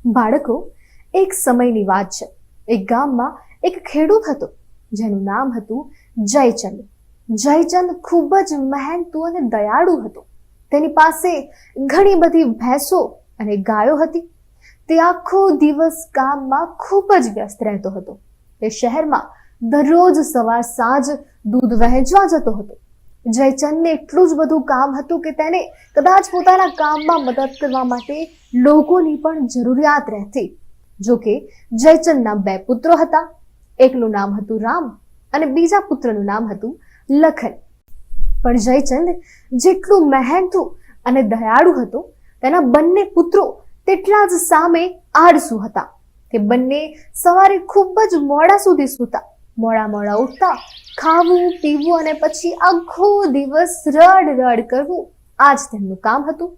બાળકો, એક સમયની વાત છે. એક ગામમાં એક ખેડૂત હતો જેનું નામ હતું જયચંદ. જયચંદ ખૂબ જ મહેનતુ અને દયાળુ હતો. તેની પાસે ઘણી બધી ભેંસો અને ગાયો હતી. તે આખો દિવસ કામમાં ખૂબ જ વ્યસ્ત રહેતો હતો. તે શહેરમાં દરરોજ સવાર સાંજ દૂધ વહેંચવા જતો હતો. જયચંદને એટલું જ બધું કામ હતું કે તેને કદાચ પોતાના કામમાં મદદ કરવા માટે લોકોની પણ જરૂરિયાત રહેતી. જો કે જયચંદના 2 પુત્રો હતા. એકનું નામ હતું રામ અને બીજા પુત્રનું નામ હતું લખન. પણ જયચંદ જેટલું મહેનતુ અને દયાળુ હતો, તેના બંને પુત્રો તેટલા જ સામે આળસુ હતા. તે બંને સવારે ખૂબ જ મોડા સુધી સૂતા, મોડા ઉઠતા, ખાવું પીવું અને પછી આખો દિવસ રડ રડ કરવું, આ જ તેમનું કામ હતું.